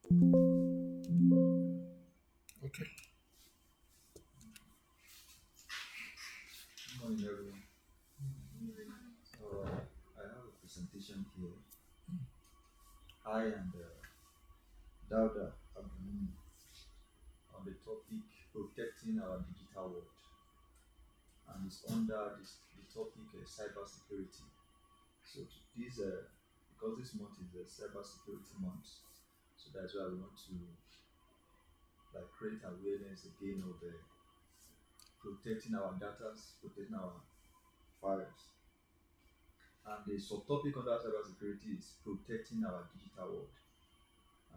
Okay. Good morning, everyone. So, I have a presentation here. I and Dauda Abdulmumin on the topic protecting our digital world, and it's under the topic cybersecurity. So, this because this month is the cybersecurity month, so that's why we want to create awareness again of protecting our data, protecting our files. And the subtopic under cybersecurity is protecting our digital world.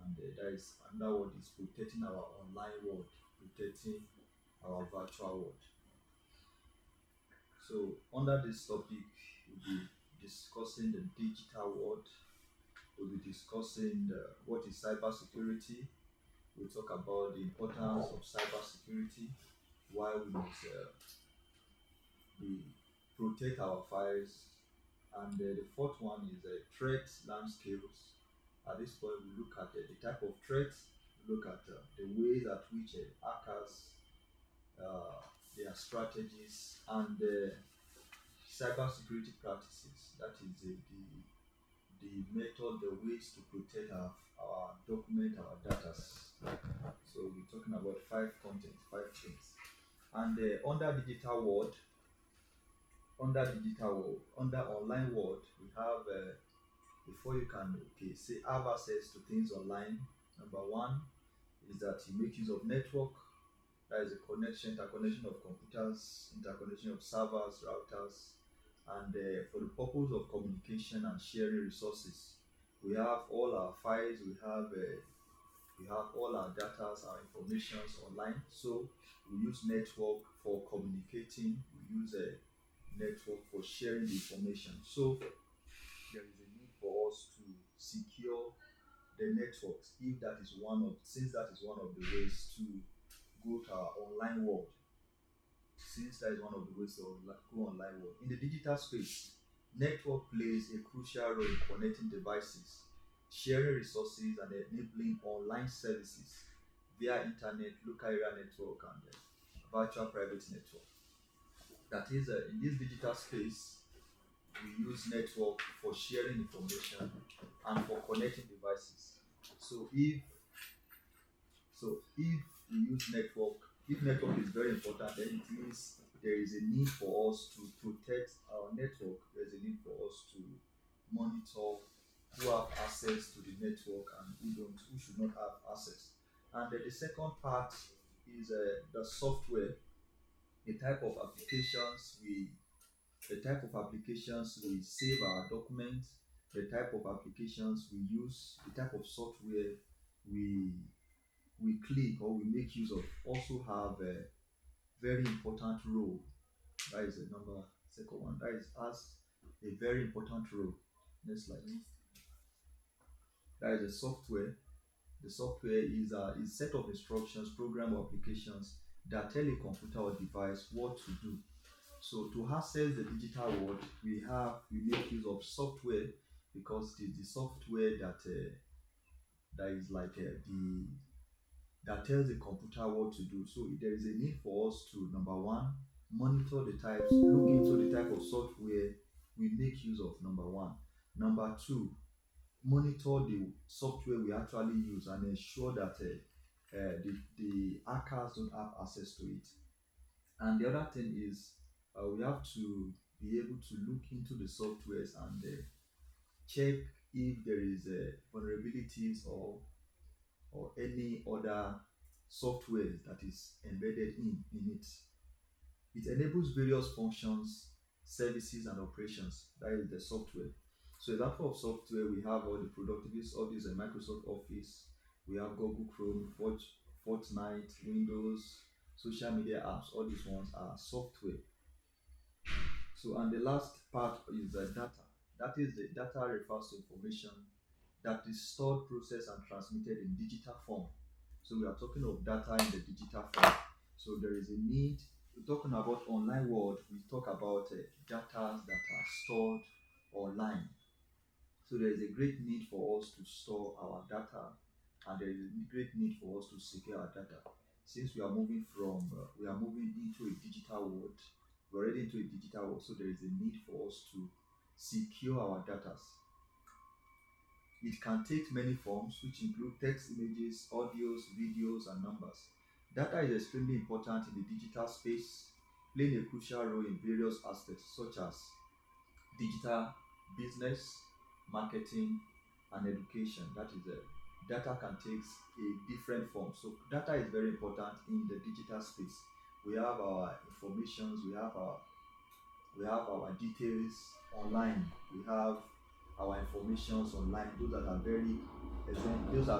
And that is another word is protecting our online world, protecting our virtual world. So under this topic, we'll be discussing the digital world. We'll be discussing what is cybersecurity. We'll talk about the importance of cybersecurity, why we must protect our files, and the fourth one is threat landscapes. At this point, we look at the type of threats, we look at the ways at which hackers, uh, their strategies, and cybersecurity practices. That is the method, the ways to protect our document, our data. So we're talking about five things. And under online world, we have before you can say have access to things online. Number one is that you make use of network. That is a interconnection of computers, interconnection of servers, routers, and for the purpose of communication and sharing resources. We have all our files, we have all our data, our informations online. So we use network for communicating. We use a network for sharing the information. So there is a need for us to secure the networks if that is one of since that is one of the ways to go to our online world, since that is one of the ways to go online world. In the digital space, network plays a crucial role in connecting devices, sharing resources, and enabling online services via internet, local area network, and virtual private network. That is, in this digital space, we use network for sharing information and for connecting devices. So if we use network, if network is very important, then it means there is a need for us to protect our network. There's a need for us to monitor who have access to the network and who should not have access. And the second part is the software, the type of applications we the type of applications we save our documents, the type of applications we use, the type of software we we click or we make use of also have a very important role. That is the number second one. That is has a very important role. Next slide. That is the software. The software is a set of instructions, program or applications that tell a computer or device what to do. So to access the digital world, we make use of software because it is the software that is the that tells the computer what to do. So there is a need for us to number one monitor the types, look into the type of software we make use of. Number one. Number two, monitor the software we actually use and ensure that the hackers don't have access to it. And the other thing is we have to be able to look into the softwares and check if there is vulnerabilities or any other software that is embedded in it. It enables various functions, services, and operations. That is the software. So, example of software, we have all the productivities, all these Microsoft Office, we have Google Chrome, Fortnite, Windows, social media apps. All these ones are software. So, and the last part is the data. That is the data refers to information that is stored, processed, and transmitted in digital form. So we are talking of data in the digital form. So there is a need. We're talking about online world. We talk about data that are stored online. So there is a great need for us to store our data and there is a great need for us to secure our data. Since we are moving into a digital world, we're already into a digital world, so there is a need for us to secure our data. It can take many forms, which include text, images, audios, videos, and numbers. Data is extremely important in the digital space, playing a crucial role in various aspects such as digital business, marketing, and education. That is data can take a different form. So data is very important in the digital space. We have our informations, we have our details online. We have our informations online. Those are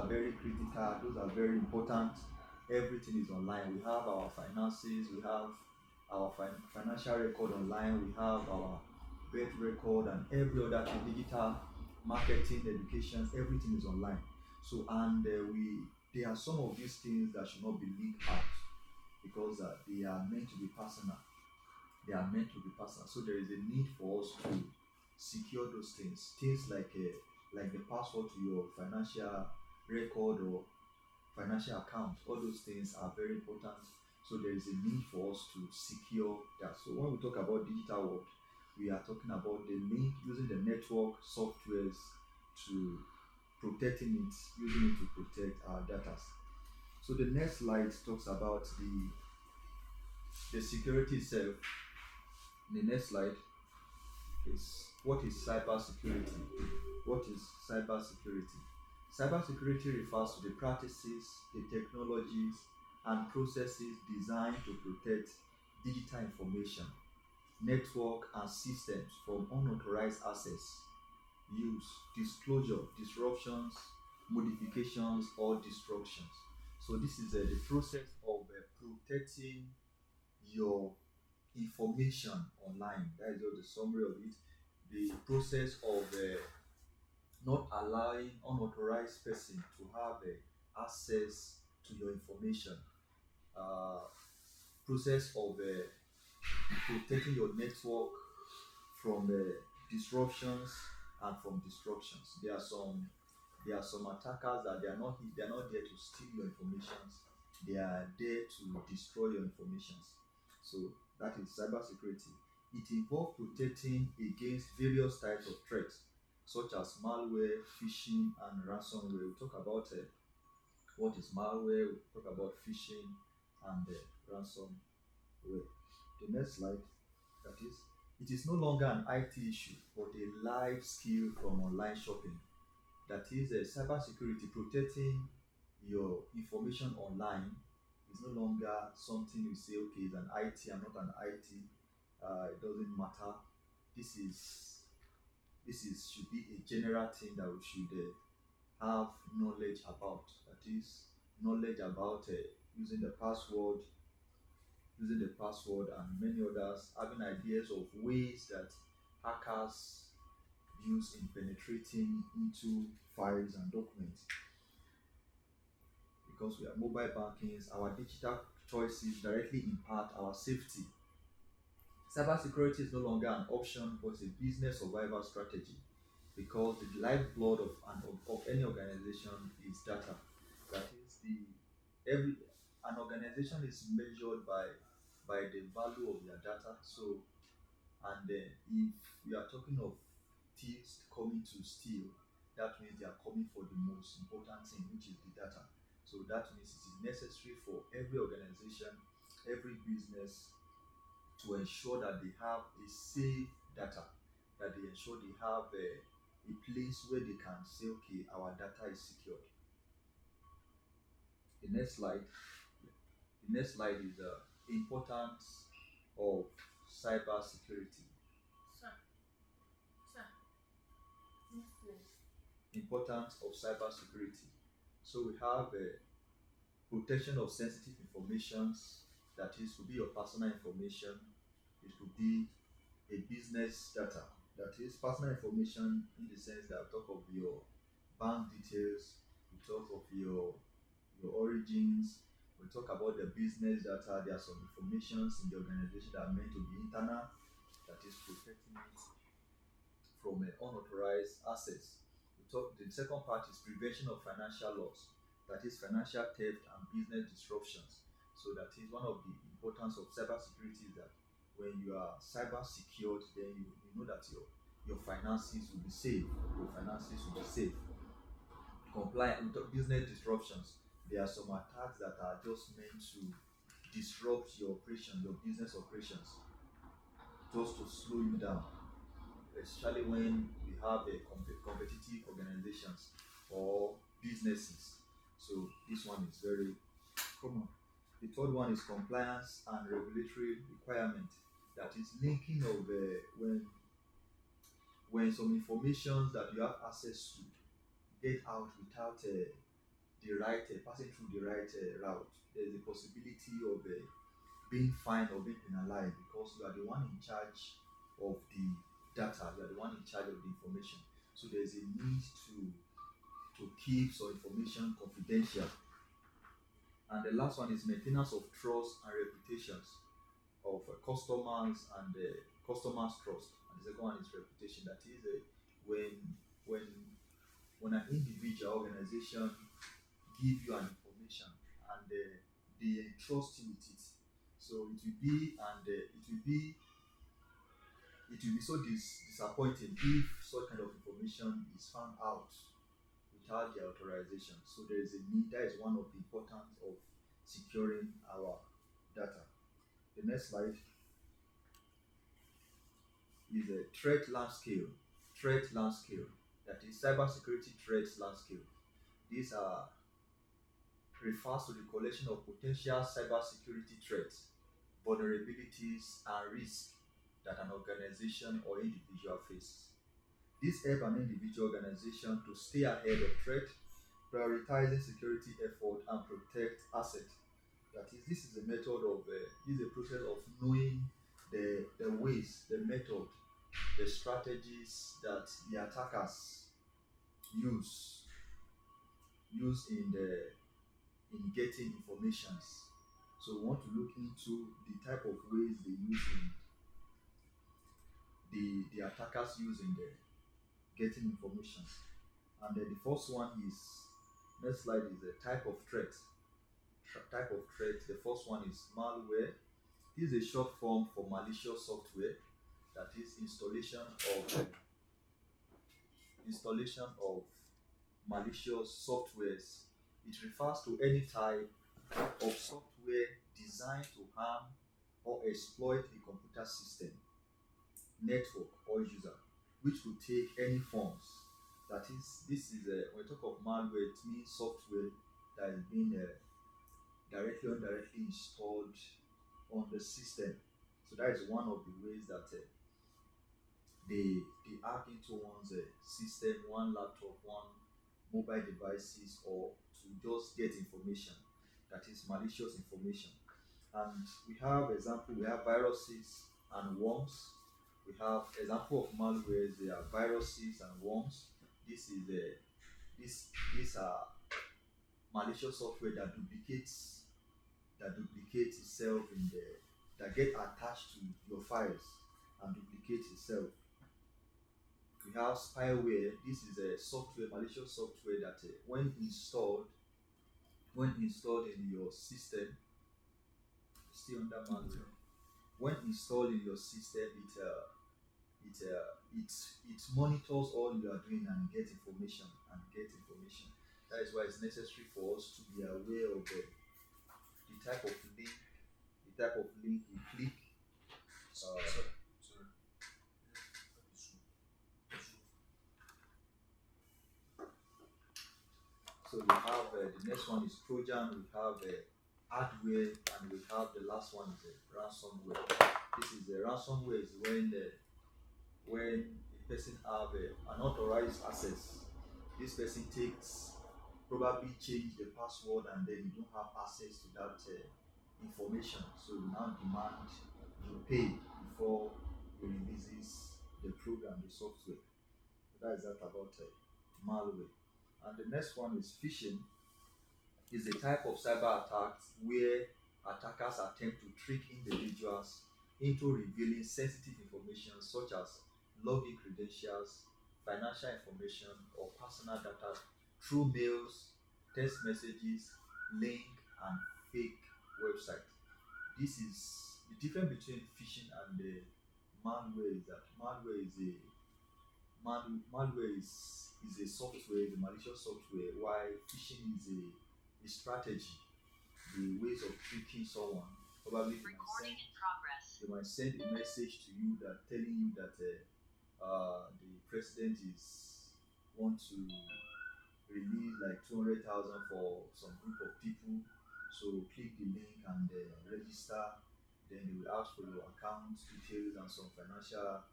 very critical. Those are very important. Everything is online. We have our finances. We have our financial record online. We have our birth record and every other thing, digital marketing, education. Everything is online. So and we there are some of these things that should not be leaked out because they are meant to be personal. They are meant to be personal. So there is a need for us to secure those things. Things like the password to your financial record or financial account. All those things are very important. So there is a need for us to secure that. So when we talk about digital world, we are talking about the link using the network softwares to protecting it, using it to protect our data. So the next slide talks about the security itself. The next slide is what is cybersecurity? What is cybersecurity? Cybersecurity refers to the practices, the technologies, and processes designed to protect digital information, network, and systems from unauthorized access, use, disclosure, disruptions, modifications, or destructions. So this is the process of protecting your information online. That is just the summary of it. The process of not allowing unauthorized person to have access to your information. Uh, Process of protecting your network from disruptions and from destructions. There are some attackers that they are not there to steal your information. They are there to destroy your information. So that is cybersecurity. It involves protecting against various types of threats such as malware, phishing, and ransomware. We talk about what is malware, we talk about phishing and ransomware. The next slide, that is, it is no longer an IT issue but a life skill from online shopping. That is, cybersecurity, protecting your information online is no longer something you say, okay, it's an IT, I'm not an IT, it doesn't matter. This is should be a general thing that we should have knowledge about. That is, knowledge about using the password and many others, having ideas of ways that hackers use in penetrating into files and documents. Because we are mobile bankings, our digital choices directly impact our safety. Cybersecurity is no longer an option but a business survival strategy because the lifeblood of any organization is data. That is the every an organization is measured by the value of their data. So and then if we are talking of thieves coming to steal, that means they are coming for the most important thing, which is the data. So that means it is necessary for every organization, every business to ensure that they have a safe data, that they ensure they have a place where they can say, okay, our data is secured. The next slide. The next slide is the importance of cyber security. Sir, sir, next slide. Importance of cyber security. So we have protection of sensitive informations. That is, could be your personal information. It could be a business data. That is personal information in the sense that we talk of your bank details, we talk of your origins, we talk about the business data. There are some informations in the organization that are meant to be internal, that is protecting it from unauthorized access. We talk the second part is prevention of financial loss. that is financial theft and business disruptions. So that is one of the importance of cybersecurity, is that when you are cyber secured, then you know that your finances will be safe. Your finances will be safe. Compliant with business disruptions. There are some attacks that are just meant to disrupt your operations, your business operations, just to slow you down, especially when we have a competitive organizations or businesses. So this one is very common. The third one is compliance and regulatory requirement. That is linking of when some information that you have access to get out without the right passing through the right route. There is a possibility of being fined or being penalized because you are the one in charge of the data. You are the one in charge of the information. So there is a need to keep some information confidential. And the last one is maintenance of trust and reputations of customers and customers' trust. And the second one is reputation. That is when when when an individual organization give you an information and they entrust you with it. So it will be and it will be so disappointing if such kind of information is found out without the authorization. So there is a need. That is one of the importance of securing our data. The next slide is a threat landscape. Threat landscape. That is cybersecurity threat landscape. These are refers to the collection of potential cybersecurity threats, vulnerabilities, and risks that an organization or individual faces. This helps an individual organization to stay ahead of threat, prioritizing security effort and protect assets. That is, this is a method of this is a process of knowing the ways, the method, the strategies that the attackers use in the in getting informations. So we want to look into the type of ways they use in the attackers use in the getting information. And then the first one is next slide is a type of threat. Type of threat. The first one is malware. This is a short form for malicious software. That is installation of malicious softwares. It refers to any type of software designed to harm or exploit a computer system, network, or user, which could take any forms. That is, this is when we talk of malware, it means software that is being directly or indirectly installed on the system. So that is one of the ways that they hack into one's system, one laptop, one mobile devices, or to just get information. That is malicious information. And we have example, we have viruses and worms. We have example of malwares. They are viruses and worms. This is these are malicious software that duplicates itself in the that get attached to your files and duplicates itself. We have spyware. This is a software, malicious software that when installed in your system, still under malware. When installed in your system, it monitors all you are doing and get information. That is why it's necessary for us to be aware of the type of link we click. Sorry. So we have the next one is Trojan. We have hardware, and we have the last one is ransomware. This is ransomware is when a person have unauthorized access. This person takes probably change the password and then you don't have access to that information. So you now demand you pay before he releases the program, the software. So that is that about malware. And the next one is phishing. Is a type of cyber attacks where attackers attempt to trick individuals into revealing sensitive information such as login credentials, financial information, or personal data through mails, text messages, link, and fake website. This is the difference between phishing and malware. Is that malware is a software, the malicious software, while phishing is a strategy, the ways of tricking someone. Probably they might send a message to you that telling you that the president is want to release like 200,000 for some group of people. So click the link and register. Then they will ask for your account details and some financial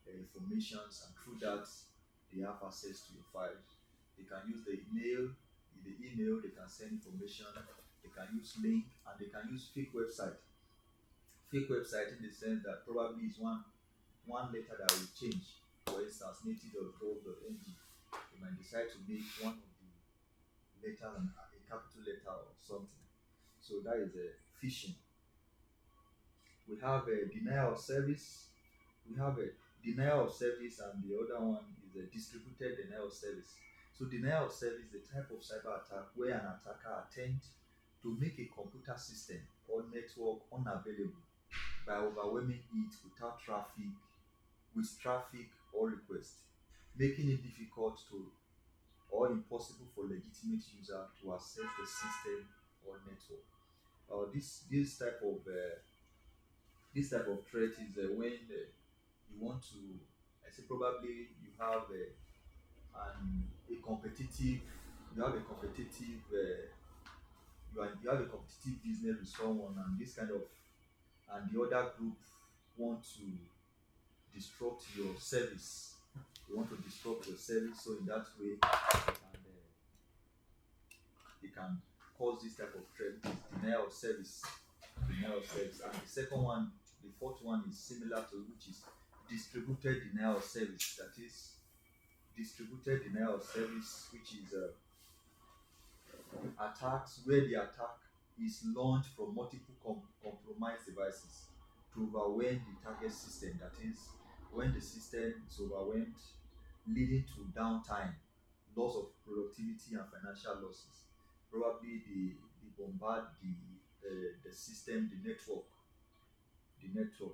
informations, and through that they have access to your files. They can use the email they can send information, they can use link, and they can use fake website. Fake website in the sense that probably is one letter that will change. For instance, native.gov.ng, they might decide to make one of the letters a capital letter or something. So that is a phishing. We have a denial of service. We have a denial of service, and the other one is a distributed denial of service. So denial of service is a type of cyber attack where an attacker attempts to make a computer system or network unavailable by overwhelming it with traffic or request, making it difficult to or impossible for legitimate user to access the system or network. This type of threat is when you want to, I say probably you have a competitive, you have a competitive, you have a competitive business with someone, and this kind of, and the other group want to disrupt your service. They want to disrupt your service, so in that way they can cause this type of threat, denial of service. Denial of service. And the second one, the fourth one is similar to, which is distributed denial of service. That is distributed denial of service, which is attacks where the attack is launched from multiple compromised devices to overwhelm the target system. That is, when the system is overwhelmed, leading to downtime, loss of productivity, and financial losses. Probably they bombard the system, the network,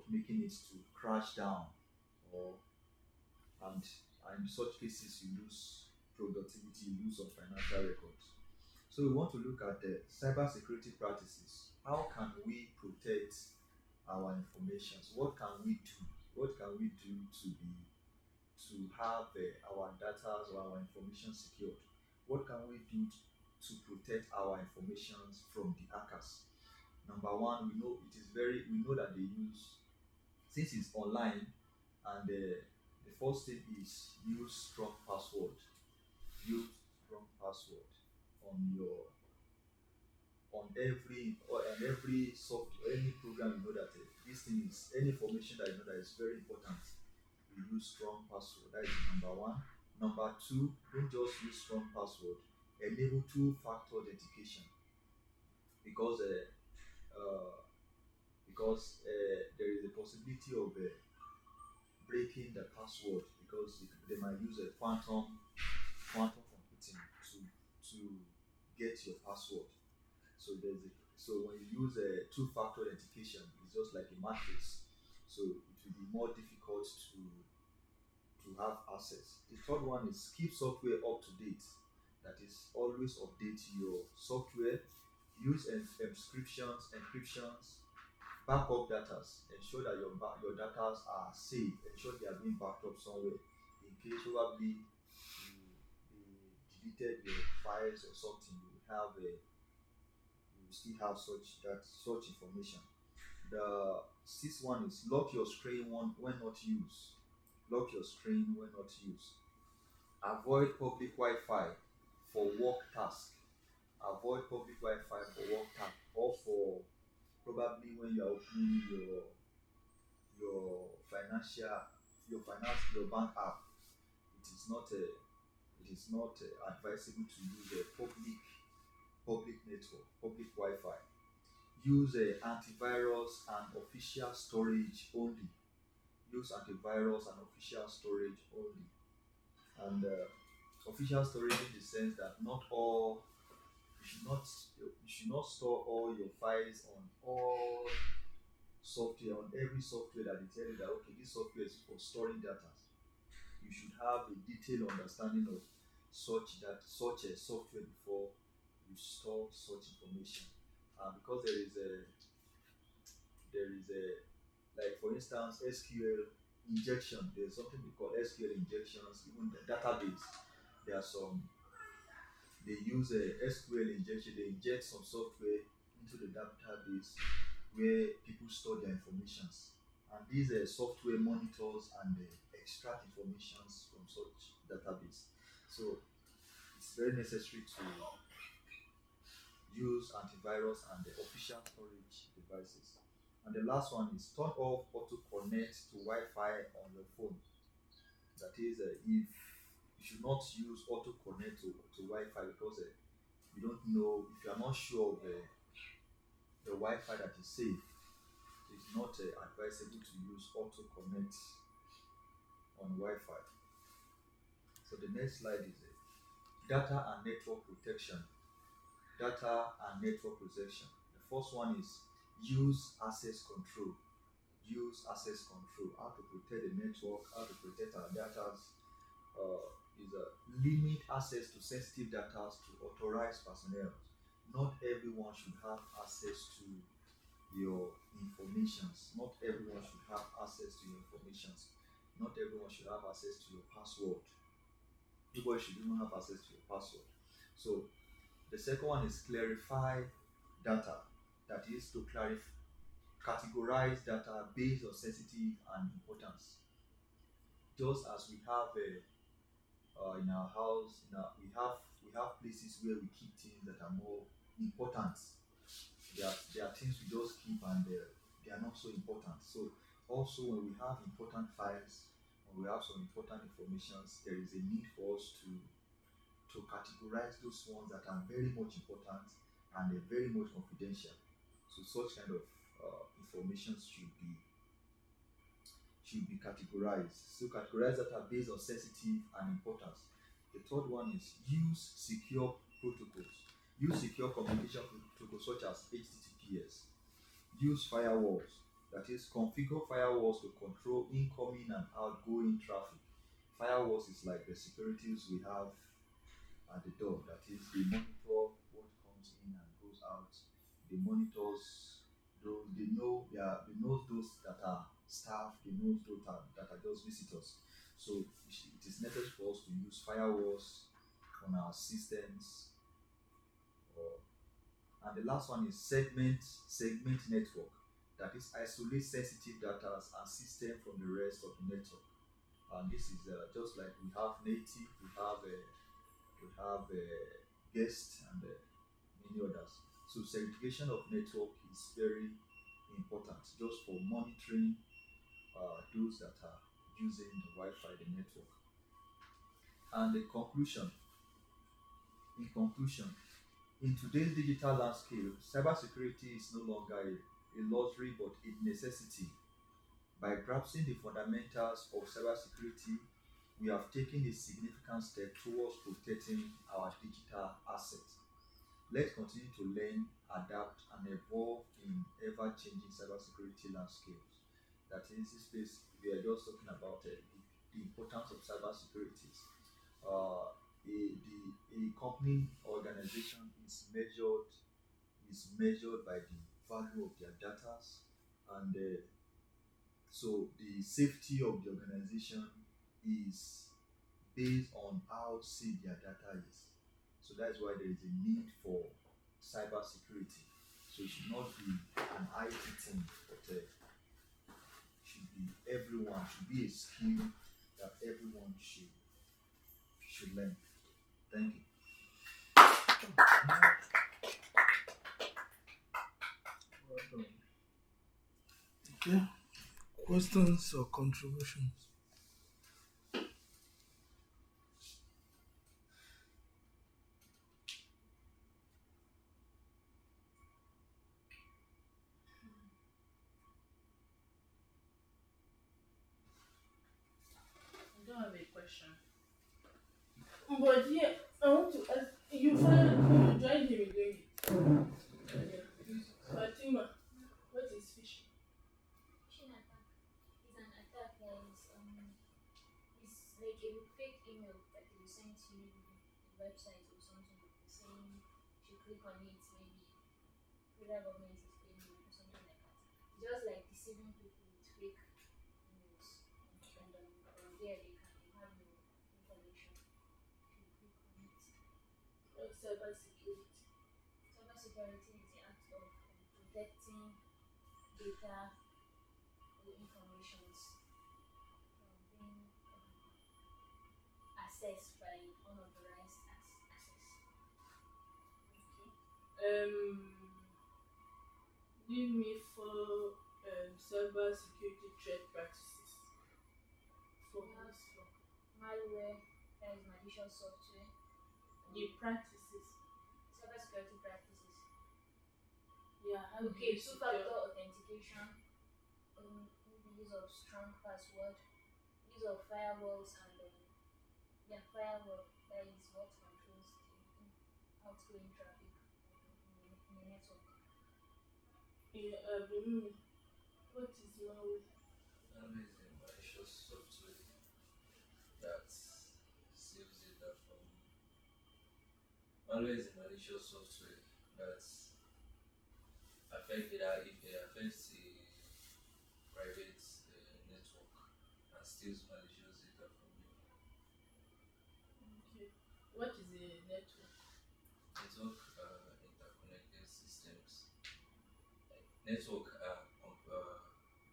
making it to crash down, or and in such cases you lose productivity, you lose some financial records. So we want to look at the cybersecurity practices. How can we protect our information? What can we do? What can we do to have our data or our information secured? What can we do to protect our information from the hackers? Number one, we know that they use, since it's online, and the first thing is use strong password. Use strong password on your on every software, any program. You know that this thing is any information that you know that is very important. You use strong password. That is number one. Number two, don't just use strong password. Enable two-factor authentication, because there is a possibility of breaking the password, because they might use a quantum computing to get your password. So when you use a two-factor authentication, it's just like a matrix. So it will be more difficult to have access. The third one is keep software up to date. That is, always update your software. Use encryptions, backup data. Ensure that your data are safe. Ensure they are being backed up somewhere. In case probably you deleted your files or something, you still have such information. The sixth one is lock your screen when not used. Lock your screen when not used. Avoid public Wi-Fi for work tasks. Avoid public Wi-Fi for work tasks, or for probably when you are opening your bank app. It is not advisable to use a public network, public Wi-Fi. Use antivirus and official storage only. Use antivirus and official storage only. And official storage in the sense that not all you should not store all your files on all software, on every software that they tell you that okay, this software is for storing data. You should have a detailed understanding of such a software before you store such information. Because there is a like for instance SQL injection. There's something we call SQL injections. Even the database, there are some they use a SQL injection. They inject some software into the database where people store their informations, and these software monitors and extract informations from such database. So it's very necessary to use antivirus and the official storage devices. And the last one is turn off auto connect to Wi-Fi on your phone. That is, if you should not use auto connect to Wi-Fi because you don't know if you are not sure of the Wi-Fi that is safe. It's not advisable to use auto connect on Wi-Fi. So the next slide is data and network protection. Data and network protection. The first one is use access control. Use access control. How to protect the network, how to protect our data is limit access to sensitive data to authorized personnel. Not everyone should have access to your informations. Not everyone should have access to your informations. Not everyone should have access to your password. Everybody should even have access to your password. So the second one is clarify data. That is to categorize data based on sensitive and importance. Just as we have in our house, we have places where we keep things that are more important. There are things we just keep and they are not so important. So also when we have important files, when we have some important informations, there is a need for us to categorize those ones that are very much important and they're very much confidential. So such kind of information should be categorized. So categorize data based on sensitive and importance. The third one is use secure protocols. Use secure communication protocols such as HTTPS. Use firewalls. That is, configure firewalls to control incoming and outgoing traffic. Firewalls is like the securities we have at the door. That is, they monitor what comes in and goes out. They monitors those. They know those that are staff. They know those that are just visitors. So it is necessary for us to use firewalls on our systems. And the last one is segment network. That is, isolate sensitive data and system from the rest of the network. And this is just like we have NEITI, we have guest and many others. So segregation of network is very important just for monitoring those that are using the Wi-Fi, the network. And in conclusion, in today's digital landscape, cybersecurity is no longer a luxury but a necessity. By grasping the fundamentals of cybersecurity, we have taken a significant step towards protecting our digital assets. Let's continue to learn, adapt, and evolve in ever-changing cybersecurity landscapes. That is, this space we are just talking about the importance of cybersecurity. A company organization is measured by the value of their data, and so the safety of the organization is based on how safe their data is. So that's why there is a need for cybersecurity. So it should not be an IT thing, but it should be everyone, should be a skill that everyone should learn. Thank you. Welcome. Okay. Questions or contributions? I don't have a question. But yeah, I want to ask you, when you joined the website or something saying you click on it, maybe federal government is paying you or something like that. Just like deceiving people with fake emails, and from there they have your information. If you click on it. Cybersecurity. Cybersecurity is the act of protecting data or informations from being accessed by unauthorized access. Give me four cybersecurity threat practices. For Yeah. this one. Malware, that is malicious software. The practices. Cybersecurity practices. Yeah, how do Okay, you two-factor secure? authentication, maybe use of strong password, use of firewalls, and firewall, that is what controls the outgoing traffic in the network. Yeah, what is malware? Malware is a malicious software that steals data from. Malware is a malicious software that affects the private network and steals malicious data from you. Okay. What is a network? Network are interconnected systems. Network are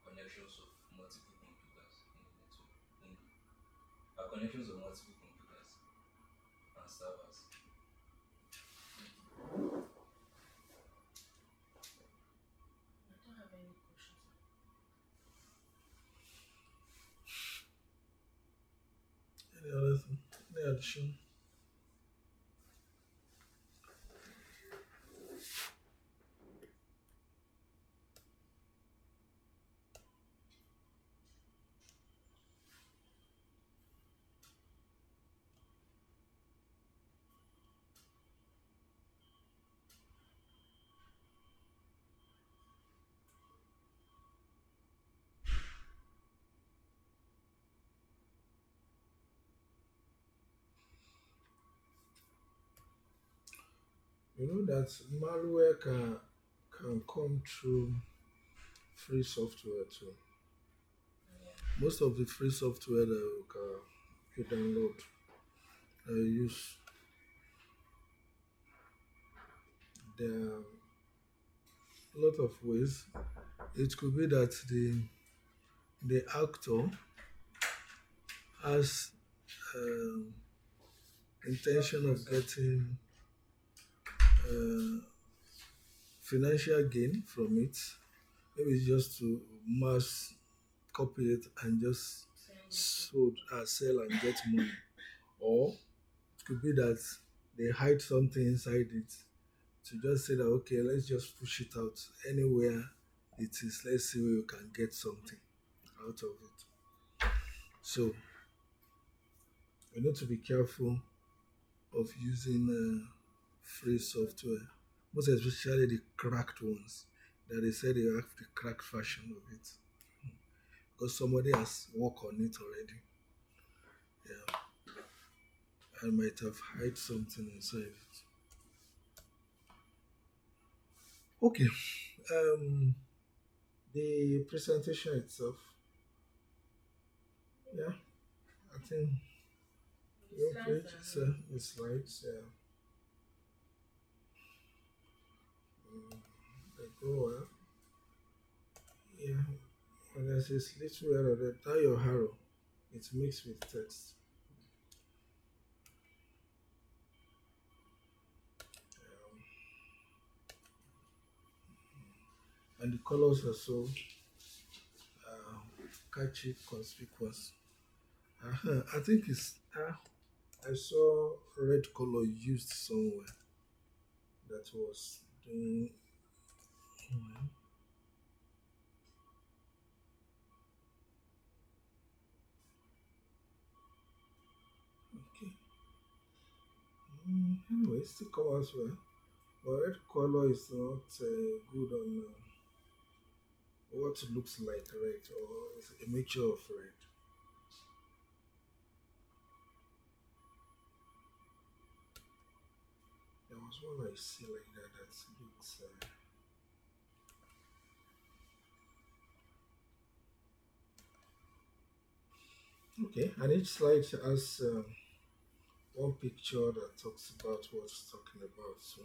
connections of multiple computers in the network. Are connections of multiple computers and servers. I don't have any questions. Any other thing? Any addition? You know that malware can come through free software too. Most of the free software that you download, use there are a lot of ways. It could be that the actor has um, intention of getting uh, financial gain from it. Maybe it's just to mass copy it and just sell and get money. Or it could be that they hide something inside it to just say that okay, let's just push it out anywhere it is. Let's see where you can get something out of it. So we need to be careful of using free software, most especially the cracked ones that they say they have the cracked version of it because somebody has worked on it already. Yeah, I might have hide something inside it. Okay, the presentation itself. Yeah, I think your page is slides. Yeah. They go well. Yeah, and there's this little arrow that tie your arrow. It's mixed with text. And the colors are so catchy, conspicuous. I think it's. I saw red color used somewhere that was doing. Okay. Anyway, it still come out well. But red color is not good on what looks like red or it's a mixture of red. There's one I see like that that looks. Okay, and each slide has one picture that talks about what it's talking about. So,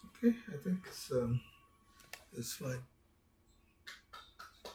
okay, I think it's fine.